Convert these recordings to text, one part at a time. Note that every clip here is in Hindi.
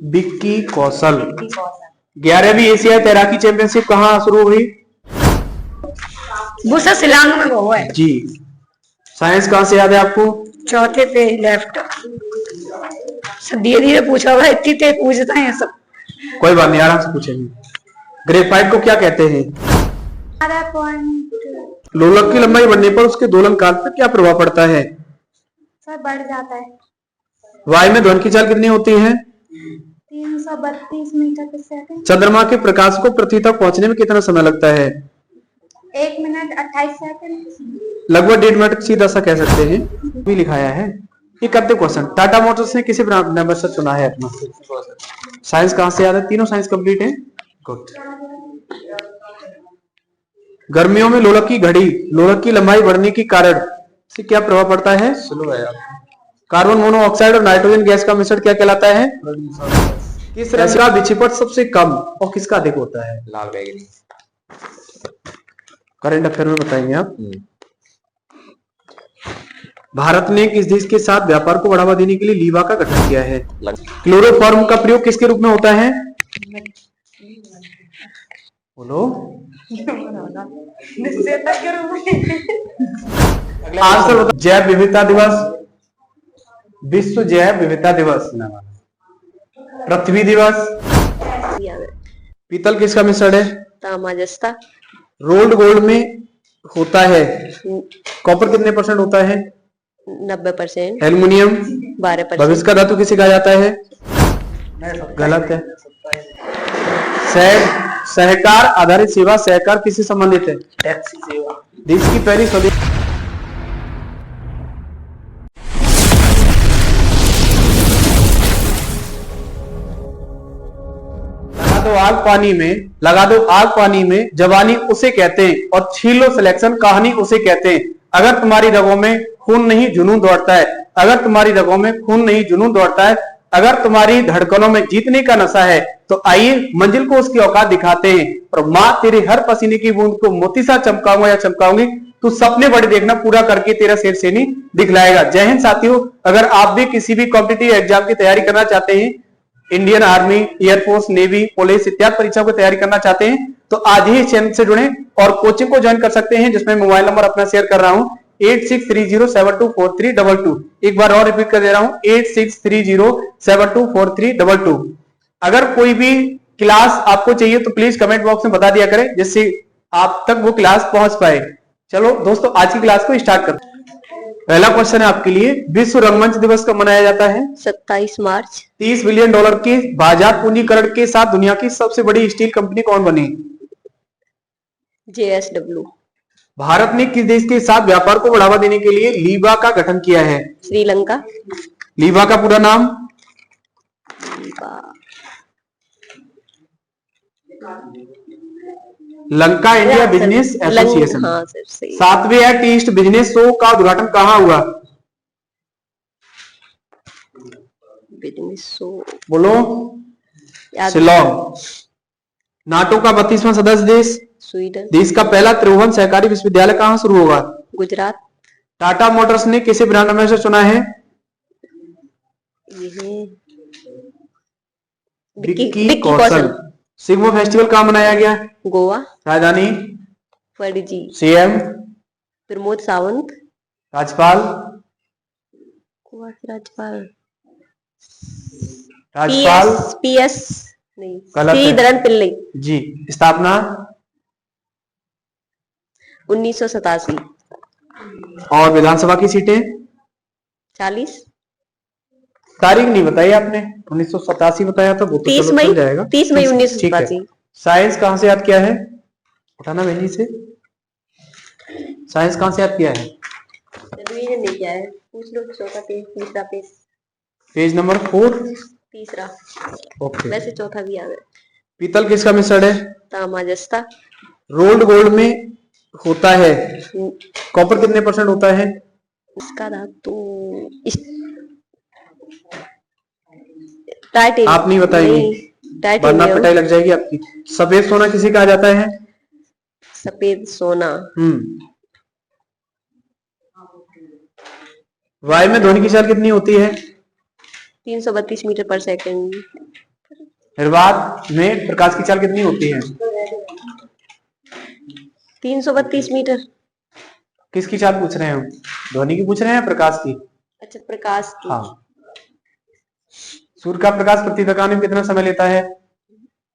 विक्की कौशल। 11वीं एशियाई तैराकी चैंपियनशिप कहाँ शुरू हुई? वो सर शिलांग में वो है जी। साइंस कहाँ से याद है आपको? चौथे पे लेफ्ट। सब धीरे धीरे पूछा होगा, इतनी तेज पूछता है सब। कोई बात नहीं, आराम से पूछेंगे। ग्रेफाइट को क्या कहते हैं? लोलक की लंबाई बढ़ने पर उसके दोलन काल पर क्या प्रभाव पड़ता है? सर बढ़ जाता है। वायु में ध्वनि की चाल कितनी होती है? 332 मीटर प्रति सेकंड। चंद्रमा के प्रकाश को पृथ्वी तक पहुंचने में कितना समय लगता है? 1 मिनट 28 सेकंड। लगभग 1.5 मिनट सीधा सा कह सकते हैं। भी लिखाया है। ये करते क्वेश्चन। टाटा मोटर्स ने किसे ब्रांड एम्बेसडर चुना है अपना? साइंस कहाँ से याद है? तीनों साइंस कंप्लीट है। गुड। गर्मियों में लोलक की घड़ी, लोलक की लंबाई बढ़ने के कारण से क्या प्रभाव पड़ता है? स्लो है यार। कार्बन मोनोऑक्साइड और नाइट्रोजन गैस का मिश्रण क्या कहलाता है? किस रंग का विक्षेपण सबसे कम और किसका अधिक होता है? लाल बैगनी। करंट अफेयर में बताएंगे आप। भारत ने किस देश के साथ व्यापार को बढ़ावा देने के लिए लीवा का गठन किया है? क्लोरोफॉर्म का प्रयोग किसके रूप में होता है? बोलो। आंसर बताओ। जैव विविधता दिवस, विश्व जैव विविधता दिवस, पृथ्वी दिवस। पीतल किसका मिश्रण है? तांबा जस्ता। रोल्ड गोल्ड में होता है। कॉपर कितने परसेंट होता है? 90%। एल्युमिनियम 12%। भविष्य का धातु किसे कहा जाता है? गलत है। सहकार आधारित सेवा, सहकार किससे संबंधित है? टैक्सी सेवा। देश की पहली स्वदेशी लगा दो आग पानी में, जवानी उसे कहते हैं और छीन लो सिलेक्शन, कहानी उसे कहते हैं। अगर तुम्हारी रगों में खून नहीं जुनून दौड़ता है, अगर तुम्हारी रगों में खून नहीं जुनून दौड़ता है, अगर तुम्हारी धड़कनों में जीतने का नशा है, तो आइए मंजिल को उसकी औकात दिखाते हैं। और माँ तेरे हर पसीने की बूंद को मोती सा चमकाऊंगा या चमकाऊंगी, तू सपने बड़े देखना, पूरा करके तेरा शेर शेरनी दिखलाएगा। जय हिंद साथियों। अगर आप भी किसी भी कॉम्पिटिटिव एग्जाम की तैयारी करना चाहते हैं, Indian army, air force, navy, police इत्यादि परीक्षाओं की तैयारी करना चाहते हैं, तो आज ही इस चैनल से जुड़ें और कोचिंग को ज्वाइन कर सकते हैं, जिसमें मोबाइल नंबर अपना शेयर कर रहा हूं 8630724322। एक बार और रिपीट कर दे रहा हूं 8630724322। अगर कोई भी क्लास आपको चाहिए तो प्लीज कमेंट बॉक्स में बता दिया करें, जिससे आप तक वो क्लास पहुंच पाए। चलो दोस्तों, आज की क्लास को स्टार्ट करते हैं। पहला क्वेश्चन है आपके लिए, विश्व रंगमंच दिवस कब मनाया जाता है? 27 मार्च। $30 बिलियन के बाजार पूंजीकरण के साथ दुनिया की सबसे बड़ी स्टील कंपनी कौन बनी? JSW। भारत ने किस देश के साथ व्यापार को बढ़ावा देने के लिए लीवा का गठन किया है? श्रीलंका। लीवा का पूरा नाम? Lanka India Business Association. 7वें एक्ट ईस्ट बिजनेस शो का उद्घाटन कहाँ हुआ? बिजनेस शो, बोलो। शिलोंग। नाटो का 32वां सदस्य देश? स्वीडन। देश का पहला त्रिभुवन सहकारी विश्वविद्यालय कहाँ शुरू होगा? गुजरात। टाटा मोटर्स ने किसे ब्रांड एम्बेसडर चुना है? विक्की कौशल। सिग्मो फेस्टिवल कहाँ मनाया गया? गोवा। राजधानी? पणजी। सीएम? प्रमोद सावंत। राज्यपाल? राज्यपाल PS नहीं, श्रीधरन पिल्लई जी। स्थापना? 1987। और विधानसभा की सीटें? 40। तारीख नहीं बताई आपने, 1987 बताया था, वो तो 30 चलो मई चल जाएगा। 30 मई 1987। साइंस कहाँ से याद किया है? उठाना बहनी से। साइंस कहाँ से याद किया है? रिवीजन नहीं किया है, पूछ लो। चौथा पेज, तीसरा पेज, पेज नंबर 4, तीसरा। ओके। वैसे चौथा भी याद है। पीतल किसका मिश्रण है? तांबा जस्ता। रोल्ड गोल्ड में होता है। कॉपर कितने परसेंट होता है? इसका धातु टाइटेनियम। आप नहीं बताएंगे, वरना पिटाई लग जाएगी आपकी। सफेद सोना किसे कहा जाता है? सफेद सोना। वायु में ध्वनि की चाल कितनी होती है? 332 मीटर पर सेकंड। निर्वात में प्रकाश की चाल कितनी होती है? 332 मीटर। किसकी चाल पूछ रहे हैं हम? ध्वनि की पूछ रहे हैं, प्रकाश की? अच्छा, प्रकाश की। हाँ। सूर्य का प्रकाश पृथ्वी तक आने में कितना समय लेता है?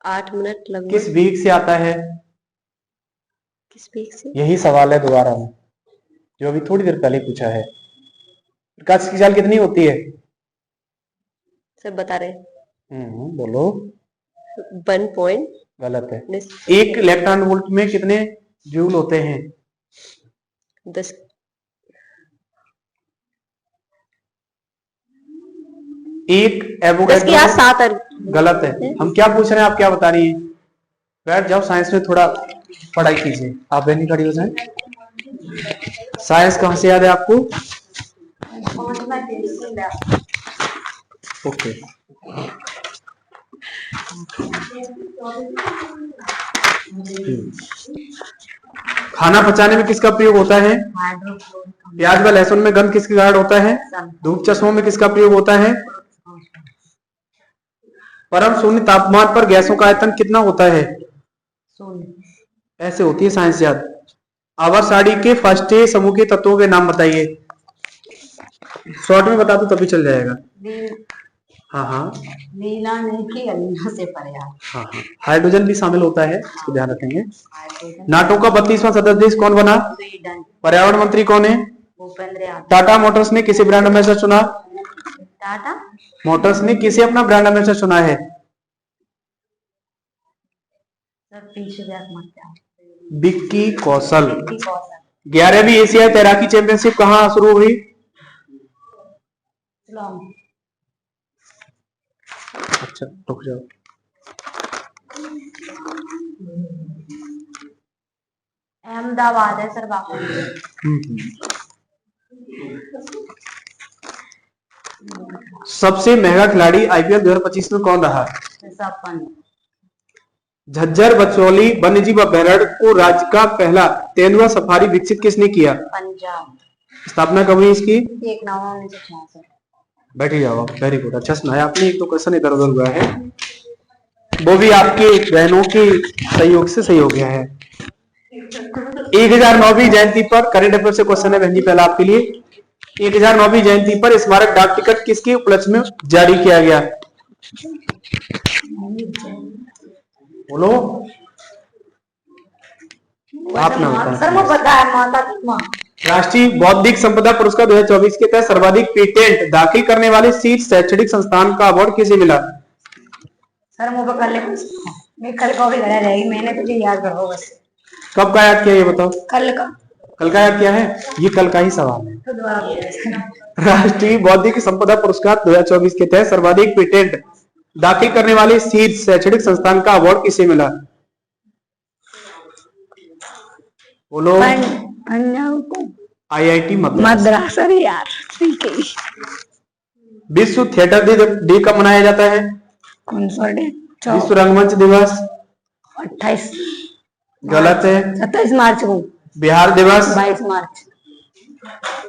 8 मिनट लगभग। किस वेग से आता है? किस वेग से? यही सवाल है दोबारा में, जो अभी थोड़ी देर पहले पूछा है। प्रकाश की चाल कितनी होती है? सब बता रहे। बोलो। 1 पॉइंट। गलत है। एक इलेक्ट्रॉन वोल्ट में कितने जूल होते हैं? 10। एक 10 एवोगैड्रो। की 7। गलत है। हम क्या पूछ रहे हैं, आप क्या बता रही हैं? बैठ जाओ, साइंस में थोड़ा पढ़ाई कीजिए। आप बहनी खड़ी हो जाए। साइंस कहाँ से याद है आपको? ओके। खाना पचाने में किसका प्रयोग होता है? प्याज व लहसुन में गंध किसके कारण होता है? धूप चश्मों में किसका प्रयोग होता है? परम शून्य तापमान पर गैसों का आयतन कितना होता है? ऐसे होती है साइंस याद। आवर्त सारणी के फर्स्ट समूह के तत्वों के नाम बताइए। शॉर्ट में बता दो तभी चल जाएगा। हाँ। नीला नहीं कि अमीनो से पर्याप्त। हाँ। हाइड्रोजन भी शामिल होता है, इसको ध्यान रखेंगे। नाटो का 32वां सदस्य देश कौन बना? पर्यावरण मंत्री कौन है? भूपेंद्र यादव। टाटा मोटर्स ने किसे ब्रांड एम्बेसडर चुना? टाटा मोटर्स ने किसे अपना ब्रांड एम्बेसडर चुना है? विक्की कौशल। 11वीं एशियाई तैराकी चैंपियनशिप कहाँ शुरू हुई? अच्छा, रुक जाओ। अहमदाबाद है सर बाबू। सबसे महंगा खिलाड़ी आईपीएल 2025 में कौन रहा? झज्जर बचौली वन्यजीव अभ्यारण्य को राज्य का पहला तेंदुआ सफारी विकसित किसने किया? पंजाब। स्थापना कब हुई इसकी? 1 नवंबर 1966। बैठ जाओ। वेरी गुड, अच्छा सुनाया आपने। एक तो क्वेश्चन इधर उधर हुआ है, वो भी आपके बहनों के सहयोग से सही हो गया है। 1009वीं जयंती पर करंट अफेयर से क्वेश्चन है बहन जी, पहला आपके लिए। 1009वीं जयंती पर स्मारक डाक टिकट किसके उपलक्ष्य में जारी किया गया? बोलो। आप ना सर मुझे पता है, माता। राष्ट्रीय बौद्धिक संपदा पुरस्कार 2024 के तहत सर्वाधिक पेटेंट दाखिल करने वाले शीर्ष शैक्षणिक संस्थान का अवार्ड किसे मिला? सर मुझे कल को भी घड़ा रहेगी, मैंने तुझे याद करो बस। कब का याद किया ये बताओ? कल का याद किया है? ये कल का ही सवाल है। तो राष्ट्रीय बौद्धिक संपदा पुरस्कार 2024 के तहत सर्वाधिक पेटेंट दाखिल करने वाले शीर्ष शैक्षणिक संस्थान का अवार्ड किसे मिला? बोलो। आईआईटी मद्रास। अरे यार, ठीक है। विश्व थिएटर डे कब मनाया जाता है? कौन सा डे? विश्व रंगमंच दिवस। 28। गलत है। 27 मार्च को। बिहार दिवस 22 मार्च।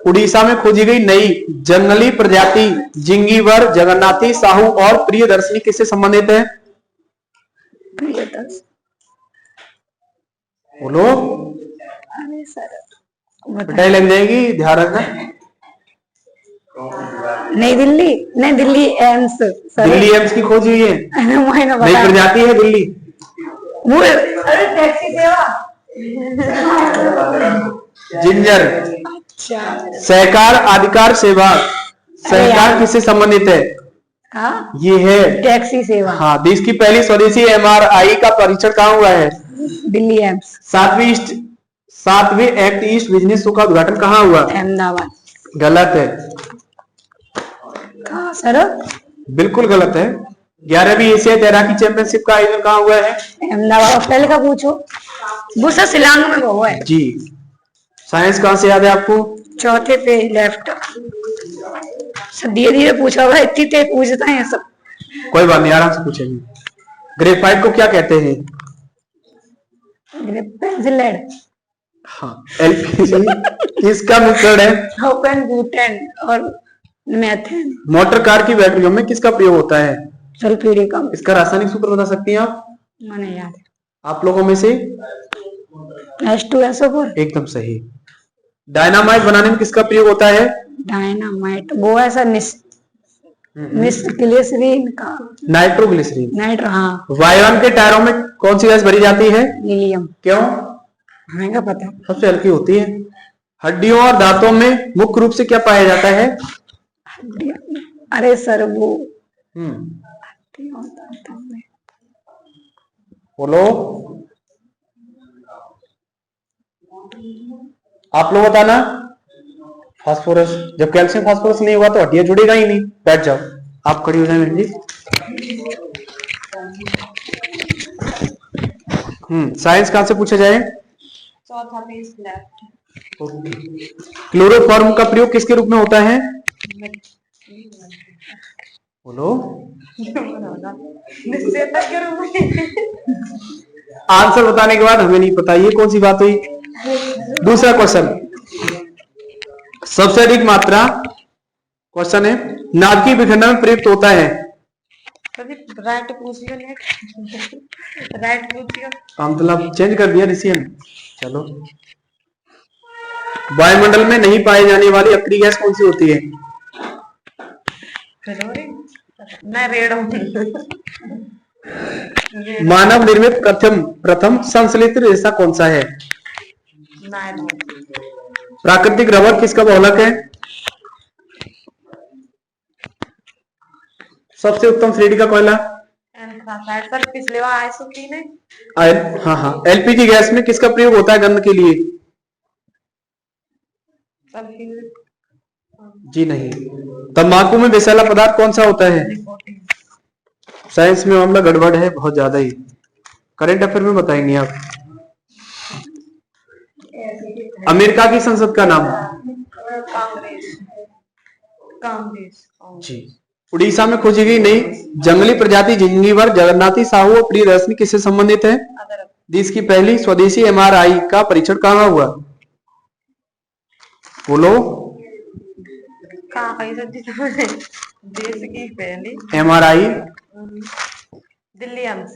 उड़ीसा में खोजी गई नई जंगली प्रजाति जिंगीवर, जगन्नाथी, साहू और प्रियदर्शनी किससे संबंधित है? प्रियदर्शनी। बोलो। अरे सर पिटाई लग जाएगी, ध्यान रखना। नई दिल्ली एम्स। दिल्ली एम्स की खोज हुई है। नई प्रजाति है दिल्ली। अरे टैक्सी सेवा। जिंजर। सहकार अधिकार सेवा, सहकार किससे संबंधित है? हाँ? ये है टैक्सी सेवा। हाँ। देश की पहली स्वदेशी एमआरआई का परीक्षण कहाँ हुआ है? दिल्ली एम्स। 7वें एक्ट ईस्ट बिजनेस शो का उद्घाटन कहाँ हुआ? अहमदाबाद। गलत है। कहाँ सर? बिल्कुल गलत है। 11वीं एशियाई तैराकी चैंपियनशिप का आयोजन कहाँ हुआ है? अहमदाबाद। पहले का पूछो। वो सर शिलांग में हुआ है जी। साइंस कहाँ से याद है आपको? चौथे पेज लेफ्ट। सर धीरे धीरे पूछा होगा, इतनी तेज पूछता है सब। कोई बात नहीं, आराम से पूछेंगे। ग्रेफाइट को क्या कहते हैं? Pencil lead. हाँ। एलपीजी किसका मिश्रण है? ओपन ब्यूटेन और मेथेन। मोटर कार की बैटरियों में किसका प्रयोग होता है? सल्फ्यूरिक अम्ल। इसका रासायनिक सूत्र बता सकती हैं आप? मैंने याद आप लोगों में से? है H2SO4। एकदम सही। डायनामाइट बनाने में किसका प्रयोग होता है? डायनामाइट वो ऐसा निस्ग्लिसरीन का। नाइट्रोग्लिसरीन। नाइट्रो, हाँ। वायुयान के टायरों में कौन सी गैस भरी जाती है? हीलियम। क्यों? हमें पता। सबसे हल्की होती है। हड्डियों और दांतों में मुख्य रूप से क्या पाया जाता है? अरे सर वो बोलो, आप लोग बताना। फास्फोरस। जब कैल्शियम फास्फोरस नहीं हुआ तो हड्डियां जुड़ेगा ही नहीं। बैठ जाओ, आप खड़ी हो जाए मैम जी। साइंस कहां से पूछा जाए? चौथा पेज लेफ्ट। क्लोरोफॉर्म का प्रयोग किसके रूप में होता है? बोलो। आंसर बताने के बाद हमें नहीं पता, ये कौन सी बात हुई? दूसरा क्वेश्चन, सबसे अधिक मात्रा, क्वेश्चन है, नाभिकीय विखंडन में प्रयुक्त होता है। राइट पूछ लो, राइट पूछ लो। मतलब चेंज कर दिया ऋषि ने। चलो, वायुमंडल में नहीं पाई जाने वाली अक्रिय गैस कौन सी होती है? मैं रेड हूँ। मानव निर्मित प्रथम संश्लेषित रेशा कौन सा है? प्राकृतिक रबर किसका बहुलक है? सबसे उत्तम श्रेणी का कोयला? सर पिछले बार आइसोक्सीन है। हाँ, एलपीजी गैस में किसका प्रयोग होता है गंध के लिए? जी नहीं। तंबाकू में विषैला पदार्थ कौन सा होता है? साइंस में मामला गड़बड़ है बहुत ज्यादा ही। करंट अफेयर में बताएंगे आप। अमेरिका की संसद का नाम? कांग्रेस। जी। उड़ीसा में खोजी गई नई जंगली प्रजाति झिंगीवर जगन्नाथी साहू और प्रियदर्शनी किससे संबंधित है? देश की पहली स्वदेशी एमआरआई का परीक्षण कहाँ हुआ? बोलो। देश की पहली एमआरआई, दिल्ली एम्स।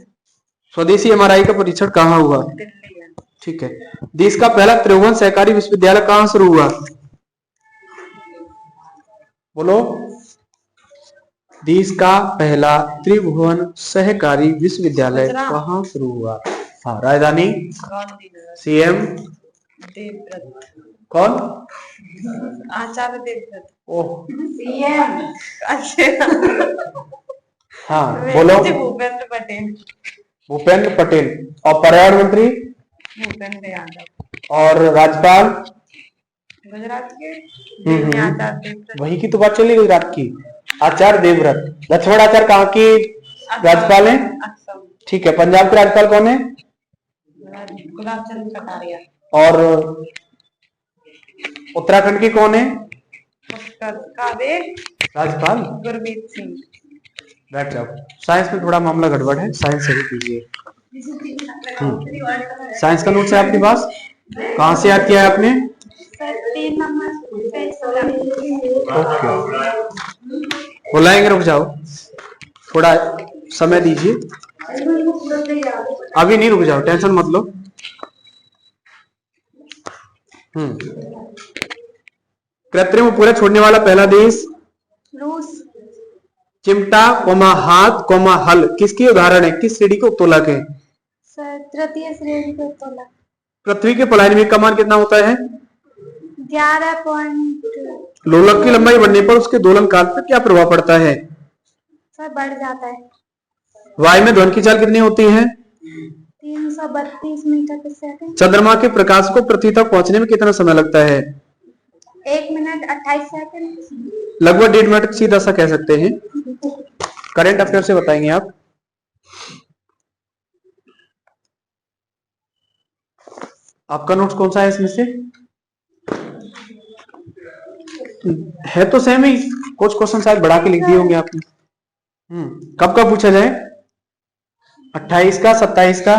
स्वदेशी एमआरआई का परीक्षण कहाँ हुआ? दिल्ली एम्स। ठीक है। देश का पहला त्रिभुवन सहकारी विश्वविद्यालय कहाँ शुरू हुआ? बोलो। देश का पहला त्रिभुवन सहकारी विश्वविद्यालय कहाँ शुरू हुआ? हाँ, राजधानी? सीएम? देवव्रत। कौन? आचार्य देवव्रत। ओह, सीएम। अच्छा। हाँ बोलो। भूपेंद्र पटेल। भूपेंद्र पटेल। और पर्यावरण मंत्री? भूपेंद्र यादव। और राज्यपाल? गुजरात के आचार्य देवव्रत। वही की तो बात चली गुजरात की, आचार्य देवव्रत। लक्ष्मण आचार्य कहाँ की राज्यपाल है? ठीक है। पंजाब के राज्यपाल कौन है? गुलाब चंद कटारिया। और उत्तराखंड की कौन है राज्यपाल? गुरमीत सिंह। बैठ जाओ। साइंस में थोड़ा मामला गड़बड़ है, साइंस सही कीजिए। साइंस का नोट्स है आपके पास? कहाँ से याद किया है आपने? ओके, बुलाएंगे, रुक जाओ, थोड़ा समय दीजिए। अभी नहीं, रुक जाओ, टेंशन मत लो। कृत्रिम उपग्रह छोड़ने वाला पहला देश? रूस। चिमटा हाथ हल किसकी उदाहरण है? किस श्रेणी को उत्तोलक है? तृतीय श्रेणी को उत्तोलक। पृथ्वी के पलायन कमान कितना होता है? 11 लोलक की लंबाई बढ़ने पर उसके दोलन काल पर क्या प्रभाव पड़ता है? सर बढ़ जाता है। वायु में ध्वनि की चाल कितनी होती है? 332 मीटर प्रति सेकंड। चंद्रमा के प्रकाश को पृथ्वी तक पहुंचने में कितना समय लगता है? 1 मिनट 28 सेकंड। लगभग 1.5 मिनट सीधा सा कह सकते हैं। करंट अफेयर से बताएंगे आप। आपका नोट्स कौन सा है इसमें से? है तो सेम ही, कुछ क्वेश्चन शायद बढ़ा के लिख दिए होंगे आपने। कब का पूछा जाए? 28 का, 27 का?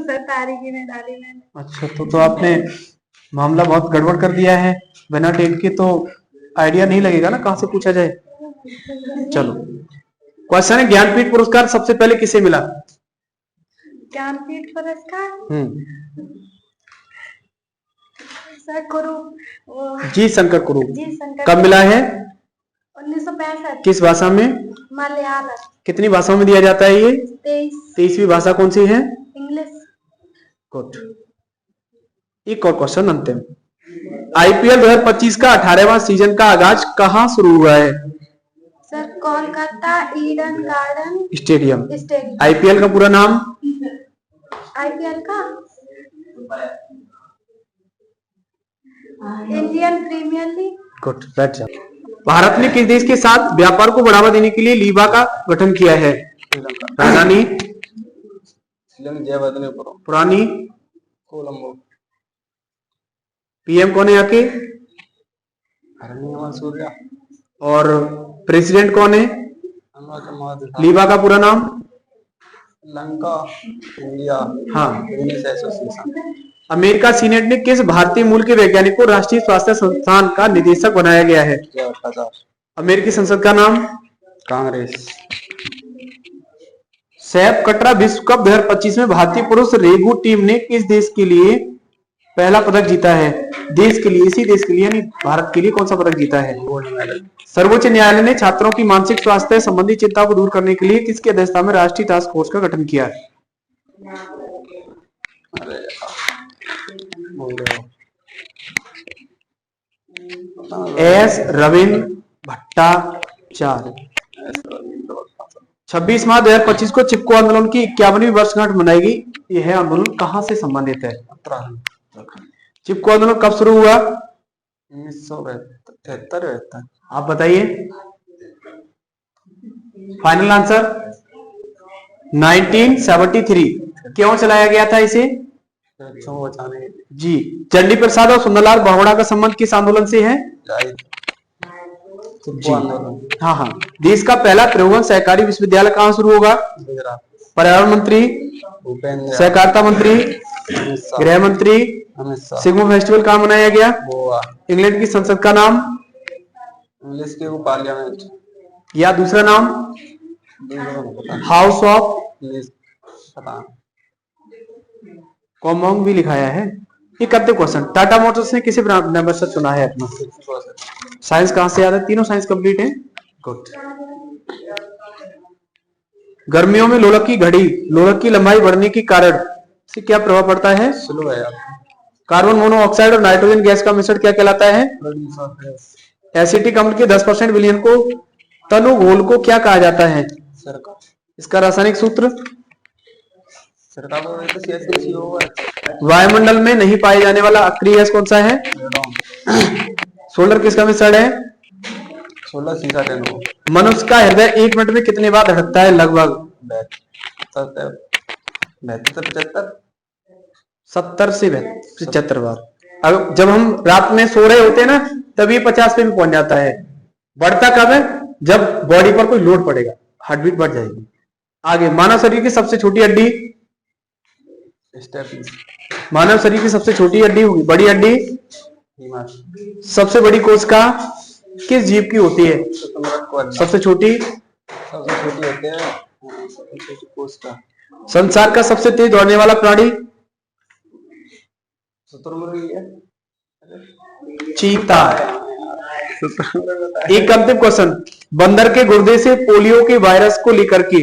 तारीख में डाली मैंने। अच्छा, तो आपने मामला बहुत गड़बड़ कर दिया है। बिना डेट के तो आइडिया नहीं लगेगा ना कहां से पूछा जाए। चलो, क्वेश्चन है, ज्ञानपीठ पुरस्कार सबसे पहले किसे मिला? ज्ञानपीठ पुरस्कार सर गुरु जी शंकर कुरु। जी शंकर कब मिला है? 1965। किस भाषा में? मलयालम। कितनी भाषाओं में दिया जाता है ये? 23। 23वीं भाषा कौन सी है? इंग्लिश। गुड। एक और क्वेश्चन अंतिम। आईपीएल 2025 का 18वां सीजन का आगाज कहां शुरू हुआ है? Sir Kolkata Eden Garden stadium. Stadium. IPL का पूरा नाम? आईपीएल का Indian Premier League. Good. Bharat ने किस देश के साथ व्यापार को बढ़ावा देने के लिए लीबा का गठन किया है? राजधानी? पुरानी? कोलंबो। पीएम कौन है यहाँ के? सूर्या। और प्रेसिडेंट कौन है? लीबा का पूरा नाम? लंका इंडिया हाँ। Business association. अमेरिका सीनेट ने किस भारतीय मूल के वैज्ञानिक को राष्ट्रीय स्वास्थ्य संस्थान का निदेशक बनाया गया है? अमेरिकी संसद का नाम? कांग्रेस। सैफ कटरा विश्व कप 2025 में भारतीय पुरुष रेगू टीम ने किस देश के लिए पहला पदक जीता है? देश के लिए, इसी देश के लिए यानी भारत के लिए कौन सा पदक जीता है? Gold medal. सर्वोच्च न्यायालय ने छात्रों की मानसिक स्वास्थ्य संबंधी चिंता को दूर करने के लिए किसकी अध्यक्षता में राष्ट्रीय टास्क फोर्स का गठन किया? एस रविंद्र भट्टाचार्य। 26 मार्च 2025 को चिपको आंदोलन की 51वीं वर्षगांठ मनाएगी। यह आंदोलन कहां से संबंधित है? चिपको आंदोलन कब शुरू हुआ? 1973। आप बताइए। Final answer 1973। क्यों चलाया गया था इसे? बचाने जी। चंडी प्रसाद और सुंदरलाल बहुगुणा का संबंध किस आंदोलन से है? जी। हाँ हाँ। देश का पहला त्रिभुवन सहकारी विश्वविद्यालय कहाँ शुरू होगा? गुजरात। पर्यावरण मंत्री? भूपेंद्र। सहकारिता मंत्री? गृह मंत्री? सिग्मो फेस्टिवल कहाँ मनाया गया? गोवा। इंग्लैंड की संसद का नाम? इंग्लिश के पार्लियामेंट। या दूसरा नाम? हाउस ऑफ कॉमन भी लिखाया है। ये करते क्वेश्चन। टाटा मोटर्स ने किसे मेंबरशिप चुना है अपना? साइंस कहां से याद है? तीनों साइंस कंप्लीट है। गुड। गर्मियों में लोलक की घड़ी, लोलक की लंबाई बढ़ने के कारण से क्या प्रभाव पड़ता है? स्लो है। कार्बन मोनोऑक्साइड और नाइट्रोजन गैस का मिश्रण क्या कहलाता है? एसिटिक अम्ल के 10% विलयन को तनु घोल को क्या कहा जाता है? इसका रासायनिक सूत्र? वायुमंडल में नहीं पाए जाने वाला अक्रिय गैस कौन सा है? सोलर किसका मिश्रण है? 16 सीसा टेनो। मनुष्य का हृदय 1 मिनट में कितने बार धड़कता है? लगभग 70 से 75 बार। अब जब हम रात में सो रहे होते हैं ना, तभी 50 पे भी पहुंच जाता है। बढ़ता कब है? जब बॉडी पर कोई लोड पड़ेगा, हार्ट बीट बढ़ जाएगी। आगे, मानव शरीर की सबसे छोटी हड्डी? मानव शरीर की सबसे छोटी हड्डी होगी, बड़ी हड्डी? सबसे बड़ी कोशिका किस जीव की होती है? सबसे छोटी? होते हैं कोशिका। संसार का सबसे तेज दौड़ने वाला प्राणी? चीता। एक अंतिम क्वेश्चन। बंदर के गुर्दे से पोलियो के वायरस को लेकर के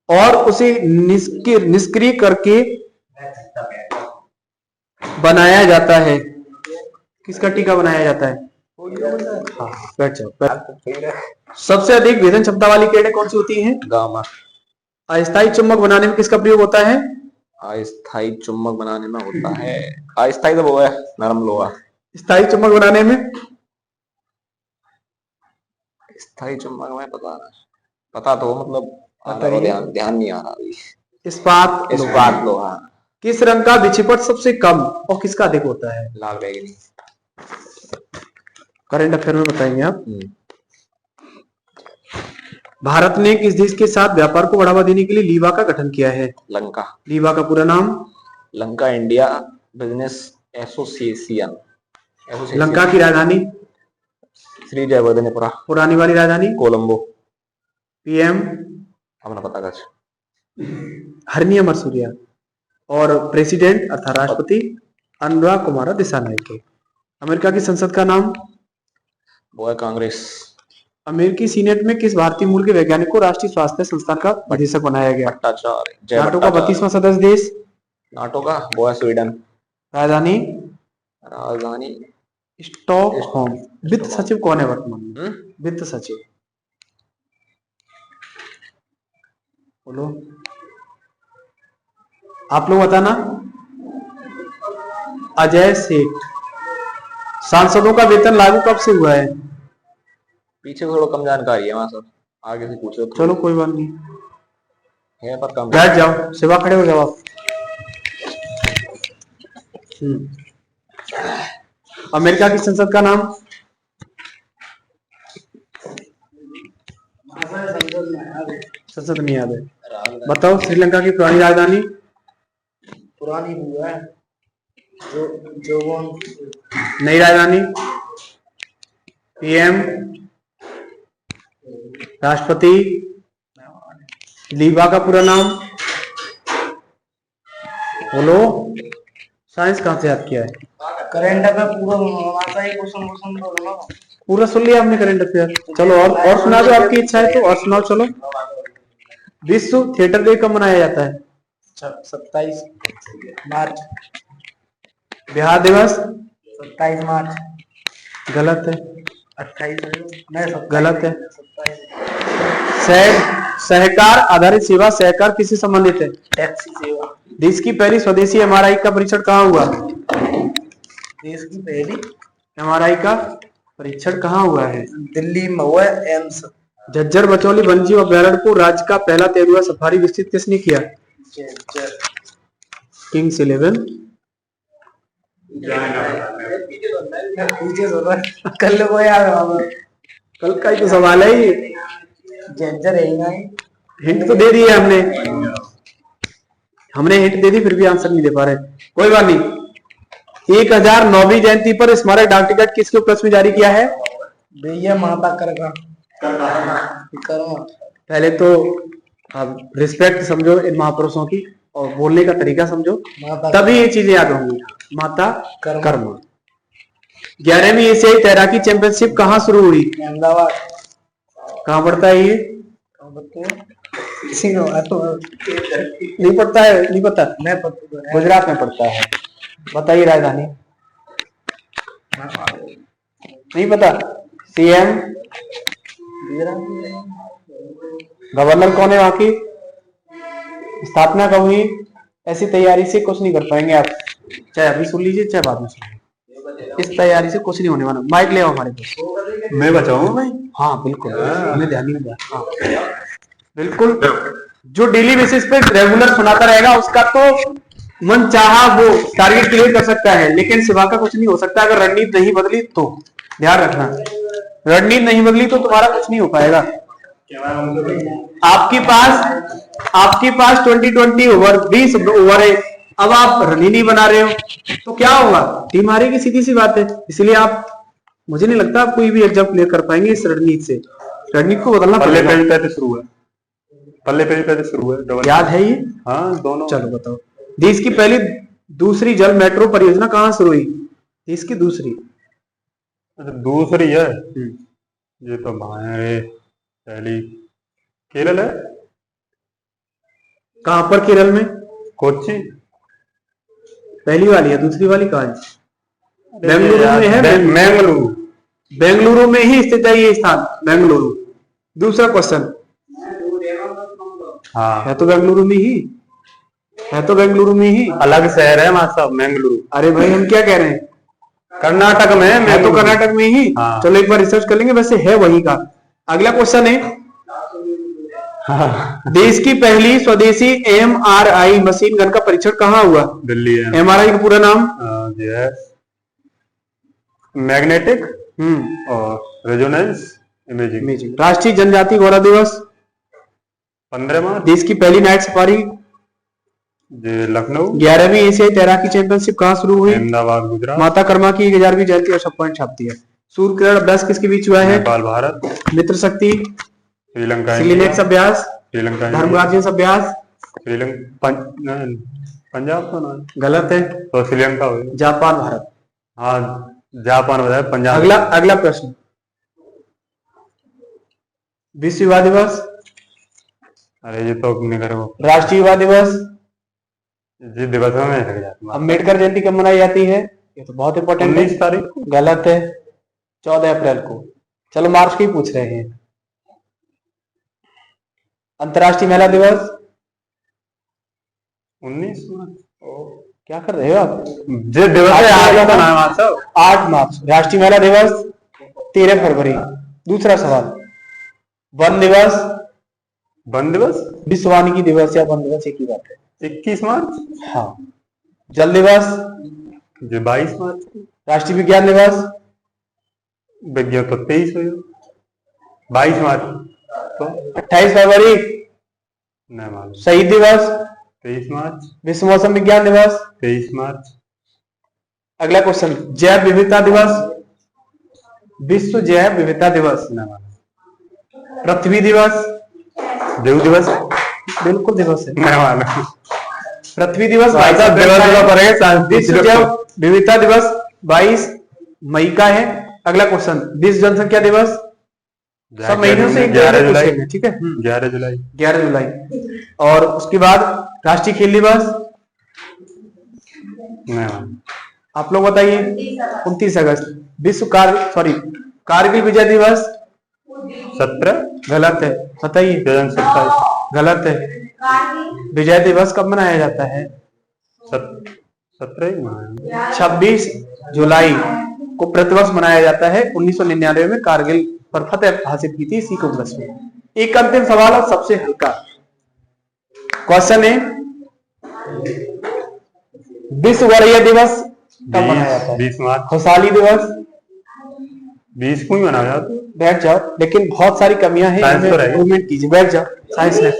और उसे निष्क्रिय करके बनाया जाता है, किसका टीका बनाया जाता है? सबसे अधिक भेदन क्षमता वाली किरणें कौन सी होती हैं? गामा। अस्थायी चुंबक बनाने में किसका प्रयोग होता है? अस्थायी चुंबक बनाने में होता है, अस्थायी तो वो है नरम लोहा। स्थायी चुंबक बनाने में? स्थायी चुंबक में पता तो मतलब ध्यान नहीं आ रहा अभी। इस्पात लोहा। किस रंग का विक्षेपण सबसे कम और किसका अधिक होता है? लाल बैगनी। करंट अफेयर में बताएंगे आप। भारत ने किस देश के साथ व्यापार को बढ़ावा देने के लिए लीबा का गठन किया है? लंका। लीबा का पूरा नाम? Lanka India Business association. Lanka की राजधानी? श्री जयवर्धनेपुरा। पुरानी वाली राजधानी? कोलंबो। पीएम अपना पता कर। हरनिया मरसूरिया और प्रेसिडेंट अर्थात राष्ट्रपति अनुराग कुमार दिसानायके। अमेरिका की संसद का नाम? वो है कांग्रेस। अमेरिकी सीनेट में किस भारतीय मूल के वैज्ञानिक को राष्ट्रीय स्वास्थ्य संस्थान का निदेशक बनाया गया? भट्टाचार्य, जय नाटो का भट्टाचार्य। 32वां सदस्य देश? नाटो का वो है स्वीडन। राजधानी? राजधानी स्टॉकहोम। वित्त सचिव कौन है वर्तमान में? वित्त सचिव बोलो, आप लोग बताना। अजय सेठ। सांसदों का वेतन लागू कब से हुआ है? पीछे थोड़ा कम जानकारी है वहां सब, आगे से पूछो। चलो कोई बात नहीं, है पर कम। बैठ जाओ, सेवा खड़े हो जाओ आप। अमेरिका की संसद का नाम? संसद नहीं याद है, बताओ। श्रीलंका की पुरानी राजधानी? पुरानी हुआ है जो नई राजधानी? पीएम, राष्ट्रपति, लीबा का पूरा नाम बोलो। साइंस कहाँ से याद किया है? करंट अफेयर पूरा होना चाहिए, क्वेश्चन तो ना पूरा सुन लिया हमने करंट अफेयर। चलो और सुना दो, आपकी इच्छा है तो और सुनाओ। चलो, विश्व थिएटर डे कब मनाया जाता है? 27 मार्च। बिहार दिवस? 27 मार्च। गलत है, 28 गलत है। सहकार आधारित सेवा, सहकार किससे संबंधित है? टैक्सी सेवा। देश की पहली स्वदेशी एमआरआई का परीक्षण कहाँ हुआ? देश की पहली एमआरआई का परीक्षण कहाँ हुआ है? दिल्ली में हुआ एम्स। झज्जर बचौली वन्यजीव अभ्यारण्य को राज्य का पहला तेंदुआ सफारी विकसित किसने किया? किंग्स 11। कल को यार कल का ही तो सवाल है ये। झज्जर है। हिंट तो दे दी है हमने हिंट दे दी, फिर भी आंसर नहीं दे पा रहे। कोई बात नहीं। 1009वीं जयंती पर स्मारक डाक टिकट किसके उपलक्ष्य में जारी किया है? भैया माता करगा। पहले तो आप रिस्पेक्ट समझो इन महापुरुषों की और बोलने का तरीका समझो, तभी ये चीजें याद होंगी। माता कर्मा। 11वीं एशियाई तैराकी चैंपियनशिप कहाँ शुरू हुई? अहमदाबाद। कहाँ पड़ता है ये? नहीं पड़ता है? नहीं पता? गुजरात में पड़ता है। बताइए राजधानी। नहीं पता? सीएम, गवर्नर कौन है वहां की? स्थापना कब हुई? ऐसी तैयारी से कुछ नहीं कर पाएंगे आप, चाहे अभी सुन लीजिए चाहे बाद में सुन लीजिए। इस तैयारी से कुछ नहीं होने वाला। माइक ले आओ हमारे पास। मैं बचाऊं भाई? हाँ बिल्कुल, हमें ध्यान नहीं दिया। हाँ बिल्कुल, जो डेली बेसिस पे रेगुलर सुनाता रहेगा उसका तो मन चाहा वो टारगेट क्लियर कर सकता है, लेकिन सिवा का कुछ नहीं हो सकता अगर रणनीति नहीं बदली तो। ध्यान रखना, रणनीति नहीं बदली तो तुम्हारा कुछ नहीं हो पाएगा। आपके पास 20 ओवर 20 ओवर है, अब आप रणनीति नहीं बना रहे हो तो क्या होगा? टीम हारेगी, सीधी सी बात है। इसलिए आप, मुझे नहीं लगता आप कोई भी एग्जाम क्लियर कर पाएंगे इस रणनीति से। रणनीति को बदलना पल्ले पड़ेगा। पेज पे शुरू है, पल्ले पेज पे शुरू है। याद है ये? हाँ दोनों। चलो बताओ। देश की पहली दूसरी जल मेट्रो परियोजना कहाँ शुरू हुई? देश की दूसरी। अच्छा दूसरी है ये तो भाई, पहली केरल है। कहां पर? केरल में। कोच्चि। पहली वाली है, दूसरी वाली कहाँ है? बेंगलुरु में है। बेंगलुरु, बेंगलुरु में ही स्थित है ये स्थान, बेंगलुरु। दूसरा क्वेश्चन, हाँ है तो बेंगलुरु में ही, है तो बेंगलुरु में ही। अलग शहर है वहां सब बेंगलुरु। अरे भाई हम क्या कह रहे हैं? कर्नाटक में है तो कर्नाटक में ही। हाँ। चलो एक बार रिसर्च कर लेंगे, वैसे है वही का। अगला क्वेश्चन है, हाँ। देश की पहली स्वदेशी एमआरआई मशीन गन का परीक्षण कहाँ हुआ? दिल्ली है। एमआरआई का पूरा नाम? जो है मैग्नेटिक और रेजोनेंस इमेजिंग। राष्ट्रीय जनजाति गौरव दिवस? 15 मार्च। देश की पहली नाइट सफारी? लखनऊ। 11वीं एशियाई तैराकी चैंपियनशिप कहाँ शुरू हुई? अहमदाबाद गुजरात। माता कर्मा की 1000वीं जयंती और 6 पॉइंट छापती है। सूर्य किरण अभ्यास किसके बीच हुआ है? नेपाल भारत। मित्र शक्ति? श्रीलंका, सिलिनेक्स अभ्यास, श्रीलंका, धर्मराज्य अभ्यास, पंजाब तो ना, गलत है। तो श्रीलंका हो गया। जापान, भारत। हाँ, जापान बताया, पंजाब। अगला प्रश्न, विश्व युवा दिवस, अरे ये तो नहीं करो, राष्ट्रीय युवा दिवस, जिस दिवस में लग जाता। अम्बेडकर जयंती कब मनाई जाती है? ये तो बहुत इंपॉर्टेंट है। 19 तारीख। गलत है, 14 अप्रैल को। चलो मार्च की पूछ रहे हैं। अंतर्राष्ट्रीय महिला दिवस, 19 मार्च। क्या कर रहे हो आप? जिस दिवस है आज का नाम आता है। 8 मार्च। राष्ट्रीय महिला दिवस 13 फरवरी। दूसरा सवाल, वन दिवस, वन दिवस विश्व वानिकी दिवस या वन दिवस एक ही बात है। 21 मार्च। हाँ। जल दिवस, जो 22 मार्च। राष्ट्रीय विज्ञान दिवस, विज्ञान तो 23 हो, 22 मार्च तो 28 फरवरी, नहीं मालूम। शहीद दिवस, 23 मार्च। विश्व मौसम विज्ञान दिवस, 23 मार्च। अगला क्वेश्चन, जैव विविधता दिवस, विश्व जैव विविधता दिवस, नहीं मालूम। पृथ्वी दिवस, देव दिवस, बिल्कुल दिवस है। नहीं मालूम। पृथ्वी दिवस भाई साहब, दिवस का पड़ेगा। विश्व जैव विविधता दिवस 22 मई का है। अगला क्वेश्चन, विश्व जनसंख्या दिवस, सब महीनों से एक 11 जुलाई। पूछेंगे, ठीक है। 11 जुलाई। 11 जुलाई। और उसके बाद राष्ट्रीय खेल दिवस, नहीं मालूम। आप लोग बताइए। 29 अगस्त। विश्व कारगिल विजय दिवस, 17 गलत है, बताइए। 2027। गलत है। विजय दिवस कब मनाया जाता है? 17 ही मालूम। 26 जुलाई को प्रतिवर्ष मनाया जाता है। 1999 में कारगिल पर फतेह हासिल की थी इसी को उपलक्ष्य में। एक अंतिम सवाल और सबसे हल्का क्वेश्चन है, विश्व वरीय दिवस कब मनाया जाता है? 20 मार्च। खुशहाली दिवस, 20 को ही मनाया जाता है। बैठ जाओ, लेकिन बहुत सारी कमियां हैं, साइंस तो रहेगी। इम्प्रूवमेंट कीजिए। बैठ जाओ, साइंस में